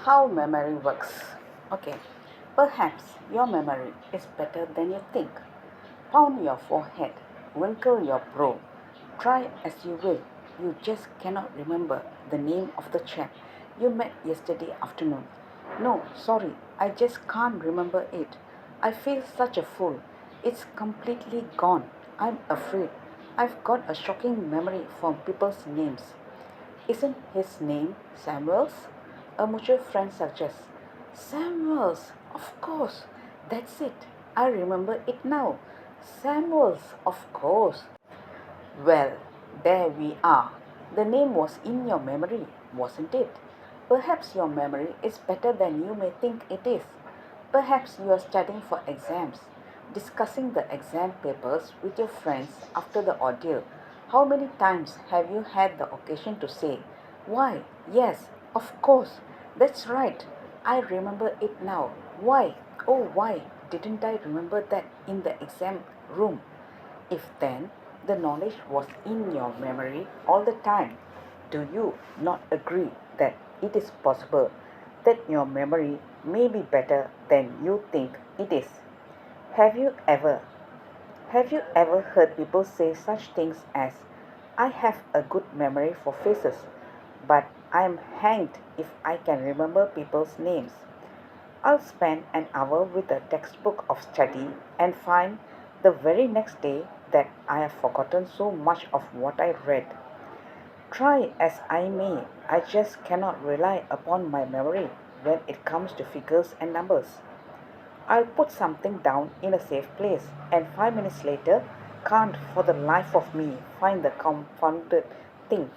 How memory works. Okay, perhaps your memory is better than you think. Pound your forehead, wrinkle your brow. Try as you will, you just cannot remember the name of the chap you met yesterday afternoon. No, sorry, I just can't remember it. I feel such a fool. It's completely gone. I'm afraid. I've got a shocking memory for people's names. Isn't his name Samuels? A mutual friend suggests. Samuels, of course. That's it. I remember it now. Samuels, of course. Well, there we are. The name was in your memory, wasn't it? Perhaps your memory is better than you may think it is. Perhaps you are studying for exams, discussing the exam papers with your friends after the ordeal. How many times have you had the occasion to say, "Why, yes, of course, that's right, I remember it now. Why, oh, why didn't I remember that in the exam room?" If then the knowledge was in your memory all the time, do you not agree that it is possible that your memory may be better than you think it is? Have you ever have you ever heard people say such things as, "I have a good memory for faces, but I am hanged if I can remember people's names"? I'll spend an hour with a textbook of study and find the very next day that I have forgotten so much of what I read. Try as I may, I just cannot rely upon my memory when it comes to figures and numbers. I'll put something down in a safe place and 5 minutes later can't for the life of me find the confounded thing.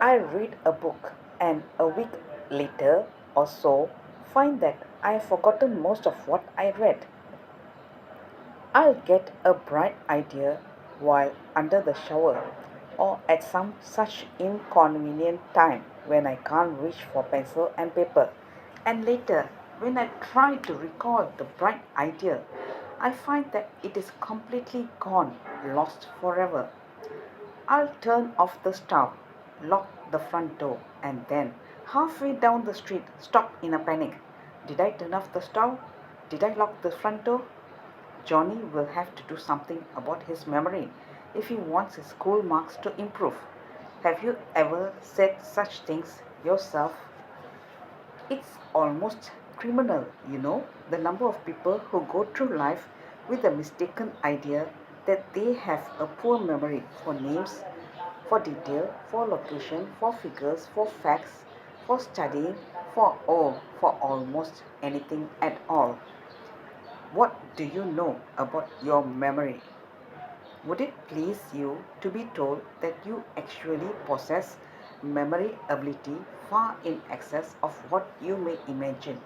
I read a book and a week later or so find that I have forgotten most of what I read. I'll get a bright idea while under the shower or at some such inconvenient time when I can't reach for pencil and paper. And later, when I try to recall the bright idea, I find that it is completely gone, lost forever. I'll turn off the stove, lock the front door, and then, halfway down the street, stop in a panic. Did I turn off the stove? Did I lock the front door? Johnny will have to do something about his memory if he wants his school marks to improve. Have you ever said such things yourself? It's almost criminal, the number of people who go through life with the mistaken idea that they have a poor memory for names, for detail, for location, for figures, for facts, for studying, for almost anything at all. What do you know about your memory? Would it please you to be told that you actually possess memory ability far in excess of what you may imagine?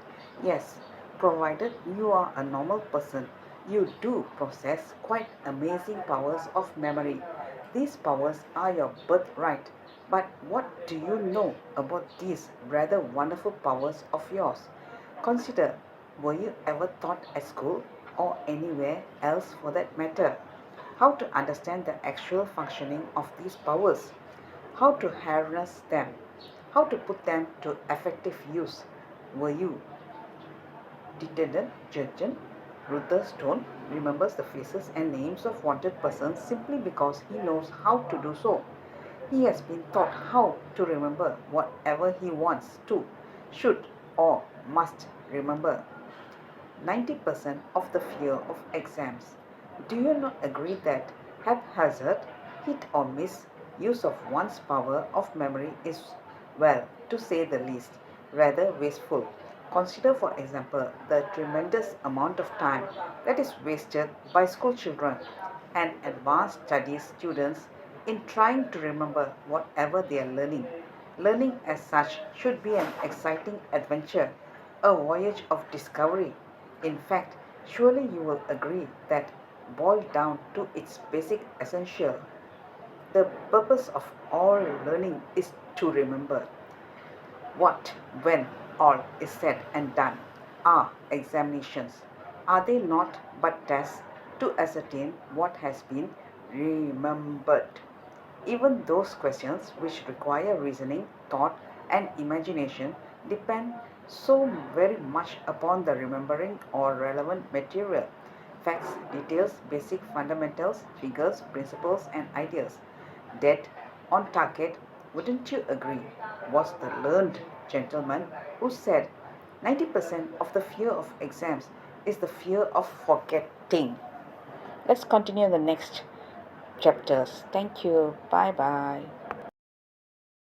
Yes, provided you are a normal person, you do possess quite amazing powers of memory. These powers are your birthright. But what do you know about these rather wonderful powers of yours? Consider, were you ever taught at school or anywhere else for that matter how to understand the actual functioning of these powers, how to harness them, how to put them to effective use? Were you Detective Judgeon Ruther Stone remembers the faces and names of wanted persons simply because he knows how to do so. He has been taught how to remember whatever he wants to, should, or must remember. 90% of the fear of exams. Do you not agree that haphazard, hit or miss use of one's power of memory is, well, to say the least, rather wasteful? Consider, for example, the tremendous amount of time that is wasted by school children and advanced studies students in trying to remember whatever they are learning. Learning as such should be an exciting adventure, a voyage of discovery. In fact, surely you will agree that, boiled down to its basic essential, the purpose of all learning is to remember. What, when all is said and done, are examinations? Are they not but tests to ascertain what has been remembered? Even those questions which require reasoning, thought, and imagination depend so very much upon the remembering or relevant material, facts, details, basic fundamentals, figures, principles, and ideas. Dead on target, wouldn't you agree? Was the learned gentleman who said 90% of the fear of exams is the fear of forgetting. Let's continue in the next chapters. Thank you. Bye bye.